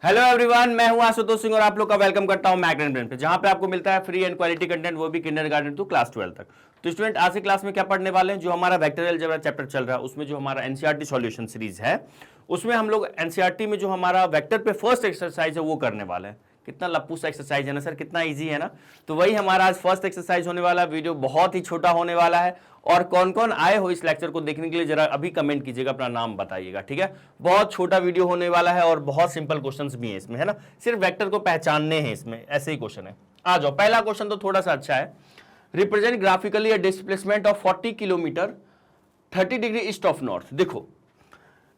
Hello everyone, मैं हूं आशुतोष सिंह और आप लोग का वेलकम करता हूं मैग्नेट ब्रेन पे, जहां पे आपको मिलता है फ्री एंड क्वालिटी कंटेंट, वो भी किंडरगार्टन टू क्लास 12 तक। तो स्टूडेंट, आज की क्लास में क्या पढ़ने वाले हैं, जो हमारा वेक्टर अलजेब्रा चैप्टर चल रहा है उसमें जो हमारा एनसीईआरटी सॉल्यूशन सीरीज है, उसमें हम लोग एनसीईआरटी में जो हमारा वेक्टर पे फर्स्ट एक्सरसाइज है वो करने वाले हैं। कितना लप्पू सा एक्सरसाइज है ना सर, कितना इजी है ना। तो वही हमारा आज फर्स्ट एक्सरसाइज होने वाला है। वीडियो बहुत ही छोटा होने वाला है। और कौन कौन आए हो इस लेक्चर को देखने के लिए जरा अभी कमेंट कीजिएगा, अपना नाम बताइएगा, ठीक है। बहुत छोटा वीडियो होने वाला है और बहुत सिंपल क्वेश्चंस भी हैं इसमें, है ना। सिर्फ वेक्टर को पहचानने हैं इसमें, ऐसे ही क्वेश्चन है। आ जाओ, पहला क्वेश्चन तो थोड़ा सा अच्छा है। Represent graphically a displacement of 40 kilometre 30 degree east of north. देखो,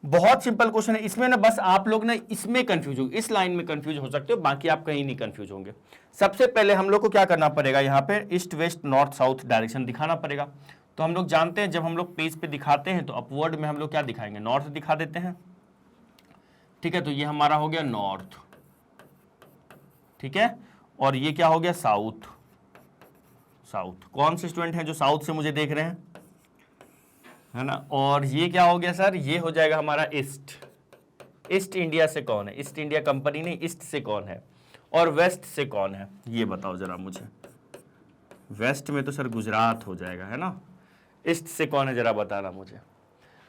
बहुत सिंपल क्वेश्चन है। इसमें ना बस आप लोग ना इसमें कंफ्यूज हो, इस लाइन में कंफ्यूज हो सकते हो, बाकी आप कहीं नहीं कंफ्यूज होंगे। सबसे पहले हम लोग को क्या करना पड़ेगा, यहाँ पे east west north south direction दिखाना पड़ेगा। तो हम लोग जानते हैं, जब हम लोग पेज पे दिखाते हैं तो अपवर्ड में हम लोग क्या दिखाएंगे, नॉर्थ दिखा देते हैं, ठीक है। तो ये हमारा हो गया नॉर्थ, ठीक है। और ये क्या हो गया, साउथ। साउथ कौन से स्टूडेंट हैं जो साउथ से मुझे देख रहे हैं, है ना। और ये क्या हो गया सर, ये हो जाएगा हमारा ईस्ट। ईस्ट इंडिया से कौन है, ईस्ट इंडिया कंपनी नहीं, ईस्ट से कौन है। और वेस्ट से कौन है, ये बताओ जरा मुझे। वेस्ट में तो सर गुजरात हो जाएगा, है ना। ईस्ट से कौन है जरा बताना मुझे।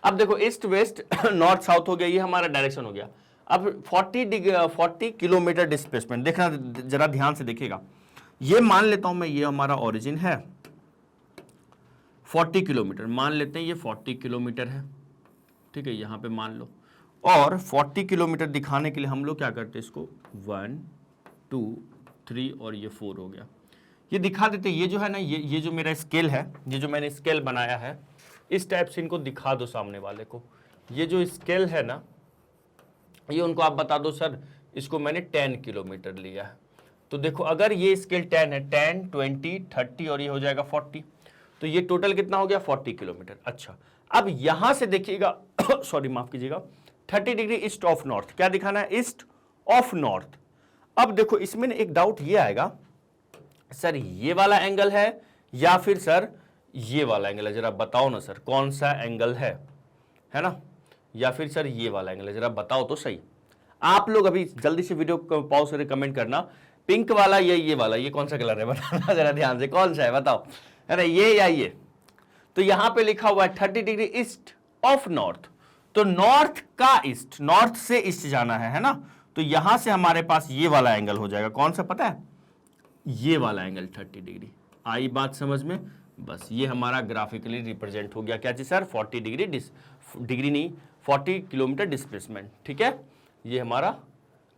अब देखो, ईस्ट वेस्ट नॉर्थ साउथ हो गया, ये हमारा डायरेक्शन हो गया। अब 40 किलोमीटर डिस्प्लेसमेंट देखना, जरा ध्यान से देखिएगा। ये मान लेता हूं मैं, ये हमारा ओरिजिन है 40 किलोमीटर, मान लेते हैं ये 40 किलोमीटर है, ठीक है। यहां पे मान लो, और 40 किलोमीटर दिखाने के लिए हम लोग क्या करते हैं, इसको 1 2 3 और ये 4 हो गया, ये दिखा देते। ये जो है ना, ये जो मेरा स्केल है, ये जो मैंने स्केल बनाया है, इस टाइप से इनको दिखा दो सामने वाले को। ये जो स्केल है ना, ये उनको आप बता दो सर, इसको मैंने 10 किलोमीटर लिया है। तो देखो, अगर ये स्केल 10 है, 10 20 30 और ये हो जाएगा 40, तो ये टोटल कितना हो गया, 40 किलोमीटर। अच्छा, अब यहां से देखिएगा सॉरी माफ कीजिएगा, 30 डिग्री ईस्ट ऑफ नॉर्थ, क्या दिखाना है, ईस्ट ऑफ नॉर्थ। अब देखो, इसमें एक डाउट ये आएगा, सर ये वाला एंगल है या फिर सर ये वाला एंगल है, जरा बताओ ना सर, कौन सा एंगल है ना। या फिर सर ये वाला एंगल है, जरा बताओ तो सही। आप लोग अभी जल्दी से वीडियो को पॉज करके कमेंट करना, पिंक वाला या ये वाला, ये कौन सा कलर है बताना जरा ध्यान से, कौन सा है बताओ, है ना, ये या ये। तो यहां पे लिखा हुआ है 30 डिग्री ईस्ट ऑफ नॉर्थ, तो नॉर्थ का ईस्ट, नॉर्थ से ईस्ट जाना है ना। तो यहां से हमारे पास ये वाला एंगल हो जाएगा, कौन सा पता है, ये वाला एंगल 30 डिग्री। आई बात समझ में, बस ये हमारा ग्राफिकली रिप्रेजेंट हो गया, क्या चीज सर, 40 डिग्री डिग्री नहीं, 40 किलोमीटर डिस्प्लेसमेंट, ठीक है। ये हमारा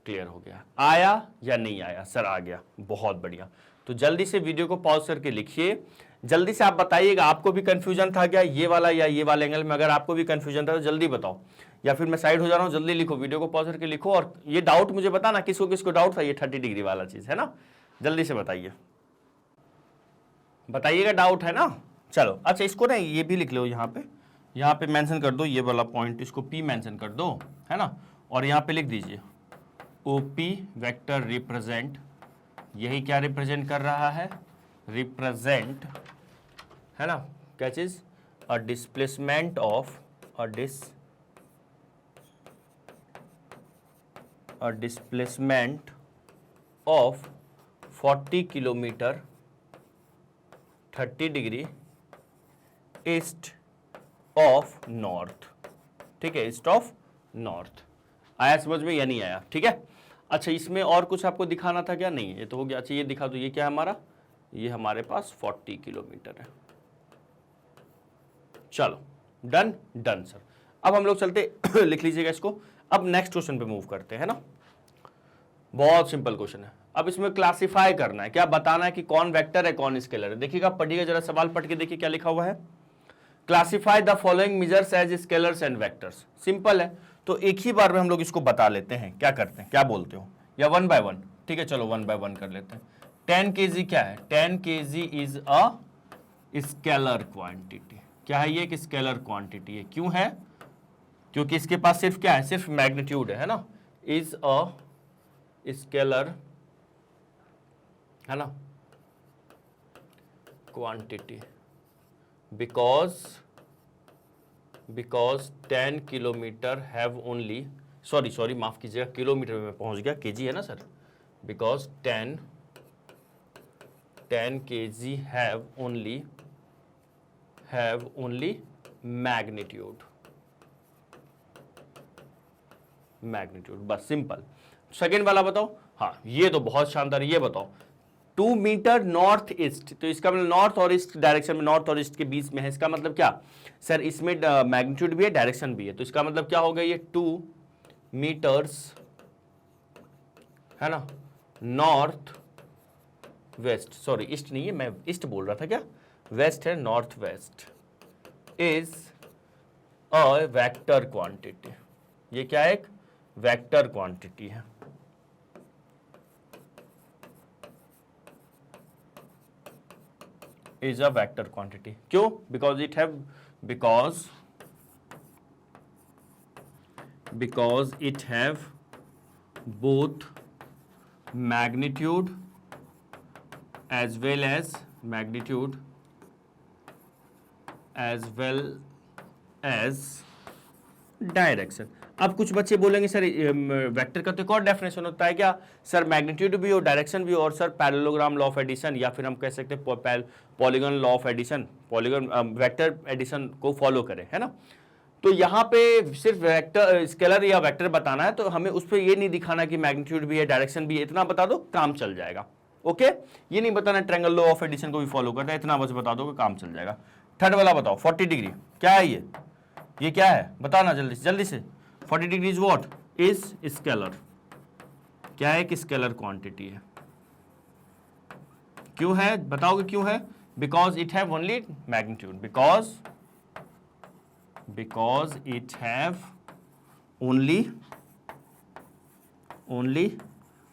क्लियर हो गया। आया या नहीं आया सर, आ गया, बहुत बढ़िया। तो जल्दी से वीडियो को पॉज करके लिखिए, जल्दी से आप बताइएगा, आपको भी कंफ्यूजन था क्या ये वाला या ये वाला एंगल में। अगर आपको भी कंफ्यूजन था तो जल्दी बताओ, या फिर मैं साइड हो जा रहा हूं, जल्दी लिखो, वीडियो को पॉज करके लिखो। और ये डाउट मुझे बताना, किसको किसको डाउट था ये 30 डिग्री वाला चीज, है ना। जल्दी से बताइए, बताइएगा, डाउट है ना। चलो अच्छा, इसको ना ये भी लिख लो, यहाँ पे मेंशन कर दो ये वाला पॉइंट, इसको पी मेंशन कर दो, है ना। और यहाँ पे लिख दीजिए ओपी वेक्टर रिप्रेजेंट, यही क्या रिप्रेजेंट कर रहा है, रिप्रेजेंट, है ना, क्या चीज, a displacement of a displacement of 40 kilometre 30 degree east of north, ठीक है, ईस्ट ऑफ नॉर्थ। आया समझ में या नहीं आया, ठीक है। अच्छा, इसमें और कुछ आपको दिखाना था क्या, नहीं ये तो हो गया। अच्छा, ये दिखा दो, ये क्या है हमारा, ये हमारे पास 40 किलोमीटर है। चलो डन डन सर। अब हम लोग चलते लिख लीजिएगा इसको। अब नेक्स्ट क्वेश्चन पे मूव करते हैं ना। बहुत सिंपल क्वेश्चन है। अब इसमें क्लासिफाई करना है, क्या बताना है कि कौन वेक्टर है कौन स्केलर है। देखिएगा, पढ़िएगा जरा, सवाल पढ़ के देखिए क्या लिखा हुआ है। Classify the following measures as scalars and vectors. Simple है, तो एक ही बार में हम लोग इसको बता लेते हैं। क्या करते हैं, क्या बोलते हो, या 1 बाय 1, ठीक है। चलो 1 बाय 1 कर लेते हैं। 10 kg क्या है, 10 kg is a scalar quantity. क्या है ये, एक स्केलर क्वांटिटी है। क्यों है, क्योंकि इसके पास सिर्फ क्या है, सिर्फ मैग्नीट्यूड है ना। इज अ स्केलर, है ना, quantity, because 10 kilometre have only sorry माफ कीजिएगा, किलोमीटर में मैं पहुंच गया, केजी है ना sir, because 10 kg have only magnitude, बस सिंपल। सेकेंड वाला बताओ, हाँ ये तो बहुत शानदार, ये बताओ 2 मीटर नॉर्थ ईस्ट, तो इसका मतलब नॉर्थ और ईस्ट डायरेक्शन में, नॉर्थ और ईस्ट के बीच में है, इसका मतलब क्या सर, इसमें मैग्नीट्यूड भी है डायरेक्शन भी है, तो इसका मतलब क्या होगा, ये 2 मीटर्स है ना, नॉर्थ वेस्ट, सॉरी ईस्ट नहीं है, मैं ईस्ट बोल रहा था क्या, वेस्ट है, north west is a vector quantity, ये क्या है, एक वेक्टर क्वांटिटी है। इज अ वेक्टर क्वांटिटी, क्यों, because it have both magnitude as well as direction. अब कुछ बच्चे बोलेंगे सर वेक्टर का तो एक और डेफिनेशन होता है क्या सर, मैग्नीट्यूड भी हो, डायरेक्शन भी हो, और sir parallelogram law of addition, या फिर हम कह सकते हैं polygon law of addition, polygon vector addition को फॉलो करें, है ना। तो यहाँ पे सिर्फ वेक्टर, स्केलर या वेक्टर बताना है, तो हमें उस पर ये नहीं दिखाना कि मैग्नीट्यूड भी है, डायरेक्शन भी है, इतना बता दो काम चल जाएगा। ओके, ये नहीं बताना ट्रायंगल लॉ ऑफ एडिशन को भी फॉलो करता है, इतना बस बता दो कि काम चल जाएगा। थर्ड वाला बताओ, 40 डिग्री क्या है, ये क्या है बताना जल्दी से। 40 degree is what, is scalar, क्या है, एक स्केलर क्वांटिटी है। क्यों है बताओगे, क्यों है, because it have only magnitude, because it have only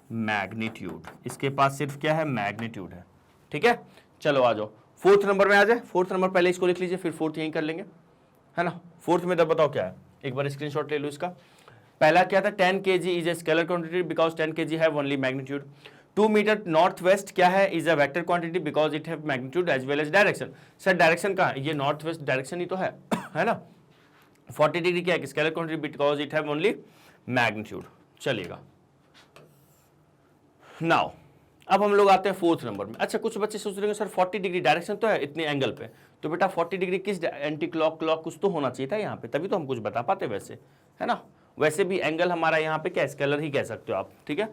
magnitude, इसके पास सिर्फ क्या है, मैग्नीट्यूड है। ठीक है, चलो आ जाओ फोर्थ नंबर में आ जाए। फोर्थ नंबर पहले इसको लिख लीजिए, फिर फोर्थ यहीं कर लेंगे, है ना। फोर्थ में तब बताओ क्या है, एक बार स्क्रीनशॉट ले लो इसका। पहला क्या था, 10 kg is a scalar quantity because 10 kg have only magnitude. 2 metre north west क्या है, is a vector quantity because it have magnitude as well as direction. Sir direction कहाँ है, ये नॉर्थ वेस्ट डायरेक्शन ही तो है है ना। 40 डिग्री क्या है, scalar quantity because it have only magnitude. चलिएगा नाउ अब हम लोग आते हैं फोर्थ नंबर में। अच्छा कुछ बच्चे सोच रहे हैं सर 40 डिग्री डायरेक्शन तो है इतने एंगल पे, तो बेटा 40 डिग्री किस एंटी क्लॉक कुछ तो होना चाहिए था यहाँ पे, तभी तो हम कुछ बता पाते वैसे, है ना। वैसे भी एंगल हमारा यहाँ पे क्या, स्केलर ही कह सकते हो आप, ठीक है।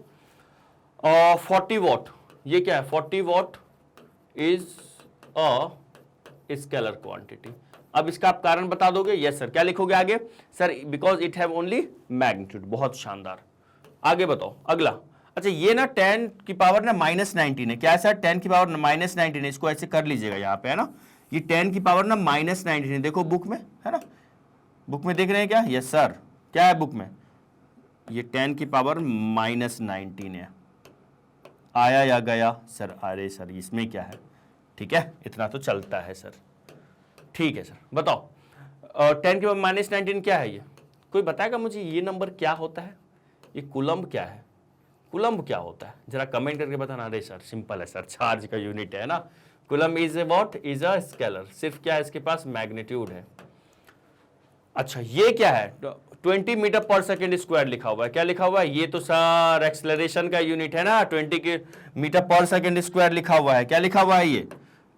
40 वॉट, ये क्या है, 40 what is a scalar quantity. अब इसका आप कारण बता दोगे, यस सर। क्या लिखोगे आगे, sir because it have only magnitude. बहुत शानदार, आगे बताओ अगला। अच्छा ये ना 10 की पावर ना -19 है, क्या है सर, 10 की पावर -19 है, इसको ऐसे कर लीजिएगा यहाँ पे, है ना। ये 10 की पावर ना -19 है, देखो बुक में, है ना, बुक में देख रहे हैं क्या, यस सर, क्या है बुक में, ये 10 की पावर -19 है। आया या गया सर, अरे सर इसमें क्या है, ठीक है, इतना तो चलता है सर, ठीक है सर। बताओ 10 की पावर -19 क्या है, ये कोई बताएगा मुझे, ये नंबर क्या होता है, ये कूलम्ब क्या है, कूलम्ब क्या होता है, जरा कमेंट करके बताना। अरे सर सिंपल है सर, चार्ज का यूनिट है ना। Coulomb is a what, is a scalar, सिर्फ क्या है, इसके पास मैग्नीट्यूड है। अच्छा ये क्या है, 20 मीटर पर सेकेंड स्क्वायर लिखा हुआ है, क्या लिखा हुआ है, ये तो सर एक्सेलरेशन का यूनिट है ना, 20 मीटर पर सेकेंड स्क्वायर लिखा हुआ है, क्या लिखा हुआ है, ये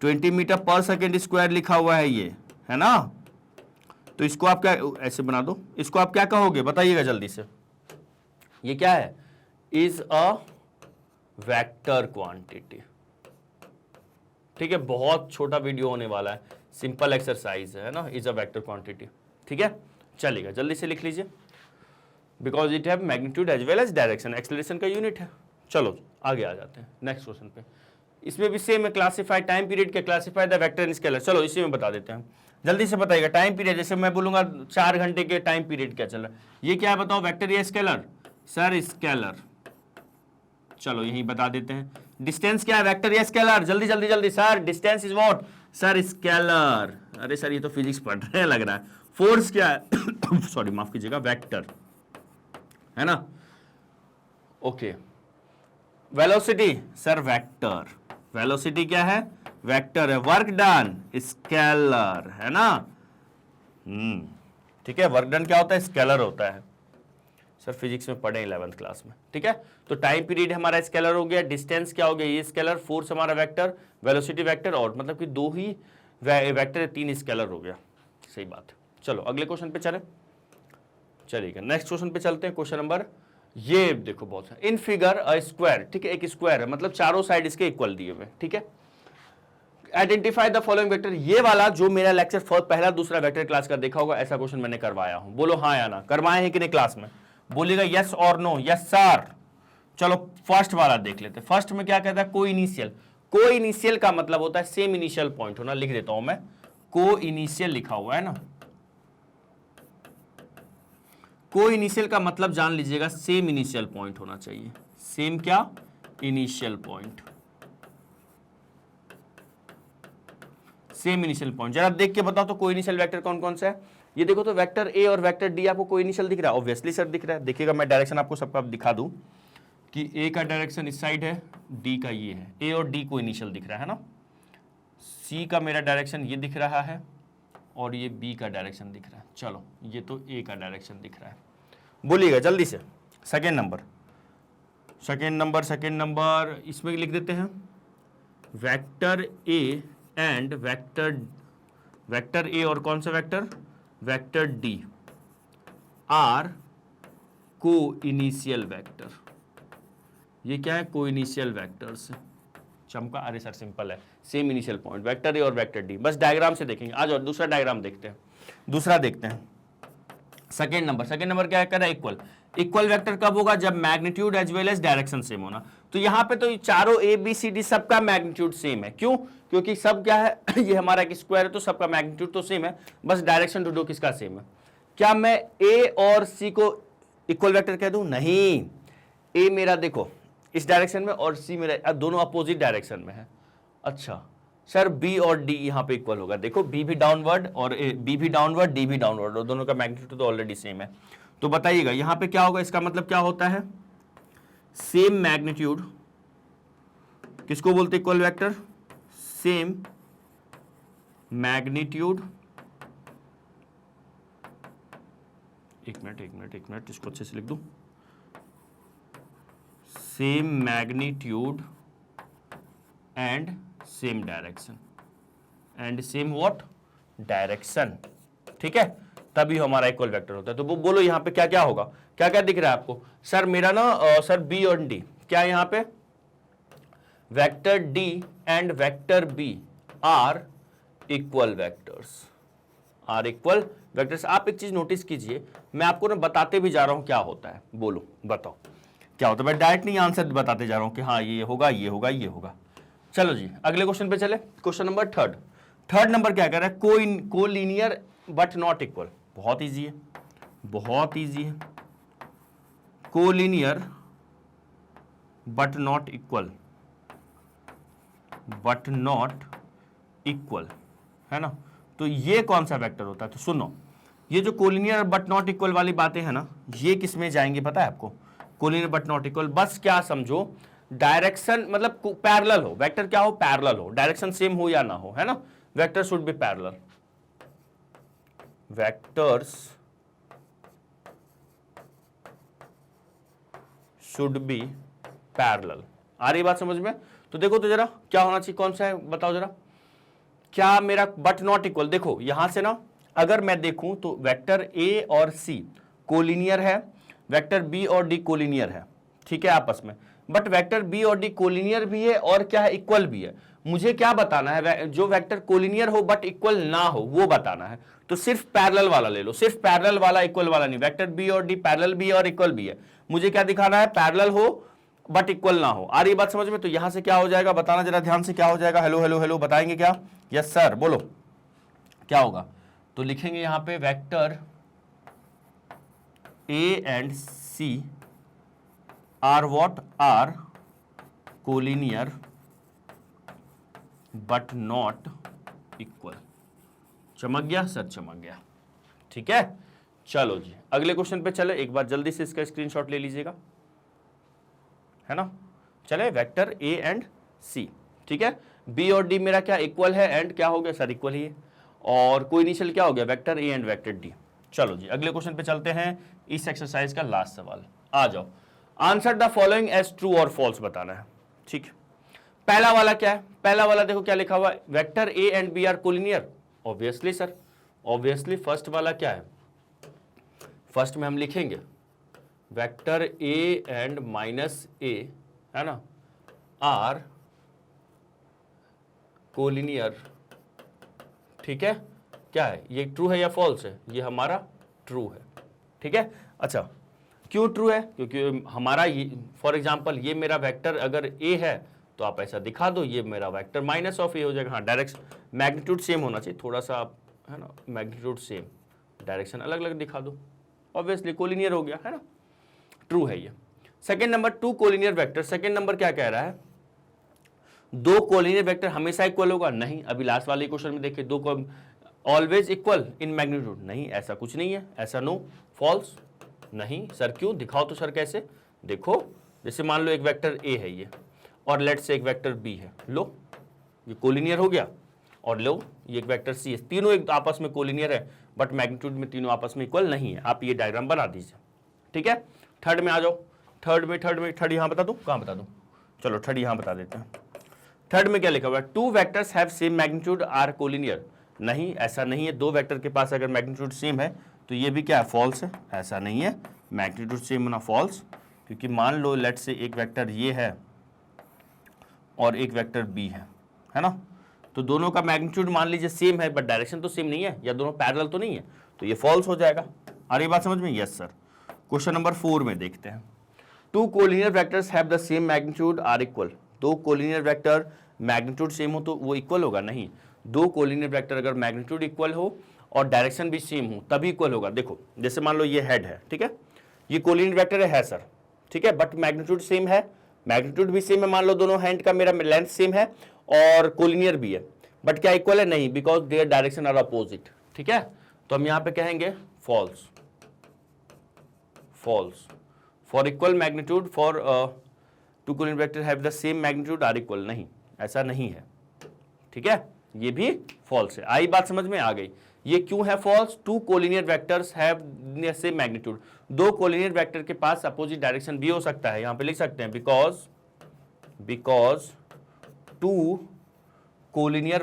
20 मीटर पर सेकेंड स्क्वायर लिखा हुआ है, ये है ना। तो इसको आप क्या ऐसे बना दो, इसको आप क्या कहोगे बताइएगा जल्दी से, ये क्या है, इज अ वेक्टर क्वांटिटी। ठीक है, बहुत छोटा वीडियो होने वाला है, सिंपल एक्सरसाइज है ना, इज अ वेक्टर क्वांटिटी। ठीक है, चलेगा जल्दी से लिख लीजिए, because it have magnitude as well as direction, acceleration का यूनिट है। चलो आगे आ जाते हैं नेक्स्ट क्वेश्चन पे। इसमें भी सेम है, क्लासिफाई टाइम पीरियड के, classify the vector in scalar. चलो इसी में बता देते हैं, जल्दी से बताइएगा। टाइम पीरियड, जैसे मैं बोलूंगा 4 घंटे के टाइम पीरियड क्या चल रहा है, ये क्या है बताओ, वेक्टर या स्केलर, सर स्केलर। चलो यही बता देते हैं। डिस्टेंस क्या है, वेक्टर या स्केलर, जल्दी जल्दी जल्दी sir, distance is what, sir scalar. अरे सर ये तो फिजिक्स पढ़ रहे हैं लग रहा है। फोर्स क्या है सॉरी माफ कीजिएगा, वेक्टर, है ना। Okay, velocity sir vector, velocity क्या है, वेक्टर है। वर्क डन स्केलर, है ना। ठीक है, वर्क डन क्या होता है, स्केलर होता है। सर फिजिक्स में पढ़े 11th क्लास में, ठीक है। तो टाइम पीरियड हमारा स्केलर हो गया, डिस्टेंस क्या हो गया ये स्केलर, फोर्स हमारा वेक्टर, वेलोसिटी वेक्टर, और मतलब कि 2 ही वेक्टर है, 3 स्केलर हो गया, सही बात है। चलो अगले क्वेश्चन पे चले, चलिएगा नेक्स्ट क्वेश्चन पे चलते हैं। क्वेश्चन नंबर ये देखो बहुत है, इन फिगर अ स्क्वायर, ठीक है, एक स्क्वायर है, मतलब चारों साइड इसके इक्वल दिए हुए, ठीक है। आइडेंटिफाई द फॉलोइंग वेक्टर, ये वाला जो मेरा लेक्चर पहला दूसरा वेक्टर क्लास का देखा होगा, ऐसा क्वेश्चन मैंने करवाया हूं, बोलो हाँ या ना, करवाए हैं कि नहीं क्लास में, बोलिएगा यस और नो, यस सर। चलो फर्स्ट वाला देख लेते हैं। फर्स्ट में क्या कहता है, को इनिशियल। को इनिशियल का मतलब होता है सेम इनिशियल पॉइंट होना, लिख देता हूं मैं, को इनिशियल लिखा हुआ है ना, को इनिशियल का मतलब जान लीजिएगा सेम इनिशियल पॉइंट होना चाहिए, सेम क्या, initial point, same initial point. जरा देख के बताओ तो कोई इनिशियल वेक्टर कौन कौन सा है, ये देखो तो वेक्टर ए और वेक्टर डी आपको कोई इनिशियल दिख रहा है, ऑब्वियसली सर दिख रहा है। देखिएगा मैं डायरेक्शन आपको सबका दिखा दूं कि ए का डायरेक्शन इस साइड है, डी का ये है, ए और डी को इनिशियल दिख रहा है ना, सी का मेरा डायरेक्शन ये दिख रहा है, और ये बी का डायरेक्शन दिख रहा है। चलो ये तो ए का डायरेक्शन दिख रहा है, बोलिएगा जल्दी से। Second number, second number, second number इसमें लिख देते हैं vector A and vector A और कौन सा वेक्टर, वेक्टर डी आर को इनिशियल वेक्टर। ये क्या है, को इनिशियल वेक्टर्स, चमका, अरे सर सिंपल है, same initial point, vector A और वेक्टर डी। बस डायग्राम से देखेंगे, आज और दूसरा डायग्राम देखते हैं, दूसरा देखते हैं। सेकेंड नंबर क्या है, इक्वल। इक्वल वेक्टर कब होगा, जब magnitude as well as direction same होना। तो यहां पे तो चारों ए बी सी डी सबका मैग्नीट्यूड सेम है, क्यों, क्योंकि सब क्या है ये हमारा एक स्क्वायर है, तो सबका मैग्नीट्यूड तो सेम है, बस डायरेक्शन ढूंढो किसका सेम है। क्या मैं ए और सी को इक्वल वेक्टर कह दूं, नहीं, ए मेरा देखो इस डायरेक्शन में और सी मेरा दोनों अपोजिट डायरेक्शन में है। अच्छा सर बी और डी यहां पे इक्वल होगा, देखो बी भी डाउनवर्ड और बी भी डाउनवर्ड, डी भी डाउनवर्ड, और दोनों का मैग्नीट्यूड तो ऑलरेडी सेम है। तो बताइएगा यहां पे क्या होगा, इसका मतलब क्या होता है, सेम मैग्नीट्यूड किसको बोलते हैं, इक्वल वेक्टर, सेम मैग्नीट्यूड, एक मिनट इसको अच्छे से लिख दूं, same magnitude and same direction, and same what, direction, ठीक है, तभी हमारा इक्वल वेक्टर होता है। तो वो बोलो यहाँ पे क्या क्या होगा, क्या क्या दिख रहा है आपको, सर मेरा ना सर बी और डी, क्या है यहाँ पे, vector D and vector B are equal vectors, are equal vectors. आप एक चीज नोटिस कीजिए, मैं आपको ना बताते भी जा रहा हूं क्या होता है, बोलो बताओ क्या होता है, मैं डायरेक्ट नहीं आंसर बताते जा रहा हूं कि हाँ ये होगा ये होगा ये होगा। चलो जी अगले क्वेश्चन पे चले, क्वेश्चन नंबर थर्ड नंबर क्या कह रहा है, को लीनियर बट नॉट इक्वल। बहुत इजी है, बहुत इजी है, को linear but not equal, but not equal है ना। तो ये कौन सा वेक्टर होता है, तो सुनो, ये जो कोलिनियर बट नॉट इक्वल वाली बातें हैं ना, ये किस में जाएंगे पता है आपको, कोलिनियर बट नॉट इक्वल। बस क्या समझो, डायरेक्शन मतलब पैरेलल हो, वेक्टर क्या हो, पैरेलल हो, डायरेक्शन सेम हो या ना हो, है ना, vector should be parallel, vectors should be parallel. आ रही बात समझ में। तो देखो तो जरा क्या होना चाहिए, कौन सा है बताओ जरा, क्या मेरा बट नॉट इक्वल, देखो यहां से ना अगर मैं देखूं तो वेक्टर ए और सी कोलिनियर है, वेक्टर बी और डी कोलिनियर है, ठीक है आपस में, बट वेक्टर बी और डी कोलिनियर भी है और क्या है, इक्वल भी है। मुझे क्या बताना है, जो वेक्टर कोलिनियर हो बट इक्वल ना हो वो बताना है। तो सिर्फ पैरेलल वाला ले लो, सिर्फ पैरेलल वाला, इक्वल वाला नहीं। वेक्टर बी और डी पैरेलल भी है और इक्वल भी है, मुझे क्या दिखाना है, पैरेलल हो बट इक्वल ना हो। आ रही बात समझ में। तो यहां से क्या हो जाएगा बताना जरा ध्यान से, क्या हो जाएगा, हेलो हेलो हेलो बताएंगे क्या, यस सर बोलो क्या होगा। तो लिखेंगे यहां पे vector A and C are what, are collinear but not equal. चमक गया सर, चमक गया, ठीक है। चलो जी अगले क्वेश्चन पे चले, एक बार जल्दी से इसका स्क्रीनशॉट ले लीजिएगा, है ना। चले वेक्टर ए एंड सी, ठीक है, बी और डी मेरा क्या इक्वल है, एंड क्या हो गया सर, इक्वल ही है, और कोई इनिशियल क्या हो गया, vector A and vector D. चलो जी अगले क्वेश्चन पे चलते हैं, इस एक्सरसाइज का लास्ट सवाल। आ जाओ, answer the following as true और फॉल्स बताना है। ठीक है, पहला वाला क्या है? पहला वाला देखो क्या लिखा हुआ है, vector A and B are collinear. Obviously sir, obviously first वाला क्या है, फर्स्ट में हम लिखेंगे vector A and minus A, है ना, आर कोलिनियर। ठीक है, क्या है ये, ट्रू है या फॉल्स है? ये हमारा ट्रू है। ठीक है, अच्छा क्यों ट्रू है? क्योंकि हमारा ये, फॉर एग्जांपल ये मेरा वेक्टर अगर ए है तो आप ऐसा दिखा दो, ये मेरा वेक्टर माइनस ऑफ ए हो जाएगा। हाँ, डायरेक्शन मैग्नीट्यूड सेम होना चाहिए, थोड़ा सा आप, है ना, मैग्नीट्यूड सेम, डायरेक्शन अलग अलग दिखा दो, ऑब्वियसली कोलिनियर हो गया, है ना, ट्रू है ये। Second number, two collinear vector. Second number क्या कह रहा है, दो कोलिनियर वेक्टर हमेशा इक्वल होगा? नहीं। अभी लास्ट वाले क्वेश्चन में देखिए, दो को ऑलवेज इक्वल इन मैग्नीट्यूड, नहीं, ऐसा कुछ नहीं है, ऐसा नो, फॉल्स। नहीं सर, क्यों? दिखाओ तो सर कैसे। देखो, जैसे मान लो एक वेक्टर ए है ये, और लेट से एक वेक्टर बी है, लो ये कोलिनियर हो गया, और लो ये एक वेक्टर सी है, तीनों एक आपस में कोलिनियर है, बट मैग्नीट्यूड में तीनों आपस में इक्वल नहीं है। आप ये डायग्राम बना दीजिए। ठीक है, थर्ड में आ जाओ। थर्ड यहाँ बता दूं, कहाँ बता दूं? चलो थर्ड यहाँ बता देते हैं। थर्ड में क्या लिखा हुआ है, two vectors have same magnitude are collinear. नहीं, ऐसा नहीं है। दो वेक्टर के पास अगर मैग्नीट्यूड सेम है तो ये भी क्या है, फॉल्स है। ऐसा नहीं है, मैग्नीट्यूड सेम होना फॉल्स, क्योंकि मान लो लेट से एक वेक्टर ये है और एक वेक्टर बी है ना, तो दोनों का मैग्नीट्यूड मान लीजिए सेम है, बट डायरेक्शन तो सेम नहीं है, या दोनों पैरेलल तो नहीं है, तो ये फॉल्स हो जाएगा। आ रही बात समझ में? Yes sir. क्वेश्चन नंबर 4 में देखते हैं, two collinear vectors have the same magnitude are equal. दो कोलिनियर वेक्टर मैग्नीट्यूड सेम हो तो वो इक्वल होगा? नहीं। दो कोलिनियर वेक्टर अगर मैग्नीट्यूड इक्वल हो और डायरेक्शन भी सेम हो तभी इक्वल होगा। देखो, जैसे मान लो ये हेड है, ठीक है, ये कोलिनियर वेक्टर है सर, ठीक है, बट मैग्नीट्यूड सेम है, मैग्नीट्यूड भी सेम है, मान लो दोनों हैंड का मेरा लेंथ सेम है और कोलिनियर भी है, बट क्या इक्वल है? नहीं, because their direction are opposite. ठीक है, तो हम यहां पे कहेंगे false. False for equal magnitude, for two collinear vector have the same magnitude are equal. नहीं, ऐसा नहीं है। ठीक है, ये भी फॉल्स है। आई बात समझ में? आ गई। ये क्यों है false? Two collinear vectors have same magnitude. दो कोलिनियर वेक्टर के पास अपोजिट डायरेक्शन भी हो सकता है, यहां पे लिख सकते हैं because two collinear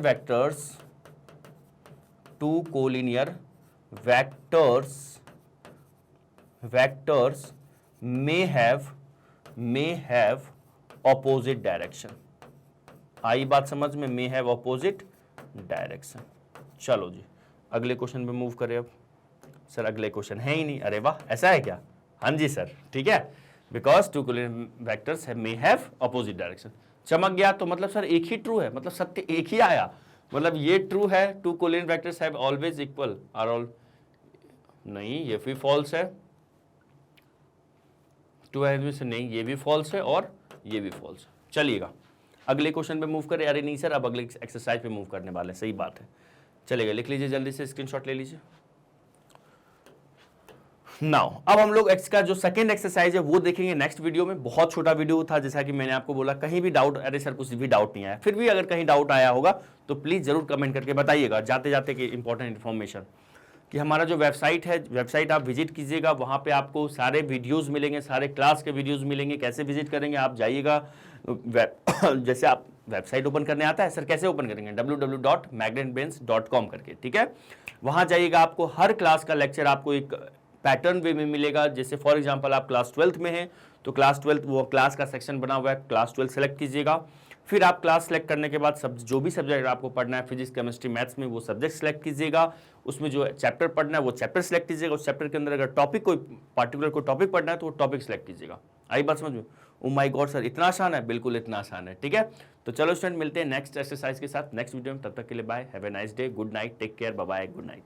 vectors may have opposite direction. आई बात समझ में? may have opposite direction. चलो जी अगले क्वेश्चन पे मूव करें अब। सर अगले क्वेश्चन है ही नहीं। अरे वाह, ऐसा है क्या? हाँ जी सर, ठीक है, because two collinear vectors may have opposite direction. चमक गया तो मतलब सर एक ही ट्रू है, मतलब सत्य एक ही आया, मतलब ये ट्रू है, two collinear vectors have always equal are all. नहीं, ये भी फॉल्स है। टू में से नहीं, ये भी फॉल्स है और ये भी फॉल्स है। चलिएगा अगले क्वेश्चन पे मूव करें। अरे नहीं सर, अब अगले एक्सरसाइज पे मूव करने वाले हैं। सही बात है, चलेगा, लिख लीजिए जल्दी से, स्क्रीनशॉट ले लीजिए। नाउ अब हम लोग एक्स का जो सेकंड एक्सरसाइज है वो देखेंगे नेक्स्ट वीडियो में। बहुत छोटा वीडियो था, जैसा कि मैंने आपको बोला, कहीं भी डाउट, अरे सर कुछ भी डाउट नहीं आया, फिर भी अगर कहीं डाउट आया होगा तो प्लीज जरूर कमेंट करके बताइएगा। जाते जाते की इंपॉर्टेंट इन्फॉर्मेशन कि हमारा जो वेबसाइट है, वेबसाइट आप विजिट कीजिएगा, वहाँ पे आपको सारे वीडियोस मिलेंगे, सारे क्लास के वीडियोस मिलेंगे। कैसे विजिट करेंगे? आप जाइएगा, जैसे आप वेबसाइट ओपन करने आता है सर, कैसे ओपन करेंगे? www.magnetbenz.com करके, ठीक है, वहाँ जाइएगा, आपको हर क्लास का लेक्चर आपको एक पैटर्न वे में मिलेगा। जैसे फॉर एग्जांपल आप क्लास 12th में हैं तो क्लास 12 वो क्लास का सेक्शन बना हुआ है, क्लास 12 सेलेक्ट कीजिएगा। फिर आप क्लास सेलेक्ट करने के बाद जो भी सब्जेक्ट आपको पढ़ना है, फिजिक्स, केमिस्ट्री, मैथ्स में, वो सब्जेक्ट सेलेक्ट कीजिएगा। उसमें जो चैप्टर पढ़ना है वो चैप्टर सेलेक्ट कीजिएगा। उस चैप्टर के अंदर अगर टॉपिक कोई पार्टिकुलर कोई टॉपिक पढ़ना है तो वो टॉपिक सेलेक्ट कीजिएगा। आई बात समझ में? ओ माय गॉड सर, इतना आसान है? बिल्कुल इतना आसान है। ठीक है, तो चलो स्टूडेंट, मिलते हैं नेक्स्ट एक्सरसाइज के साथ नेक्स्ट वीडियो में। तब तक के लिए bye, have a nice day, good night, take care, bye bye, good night.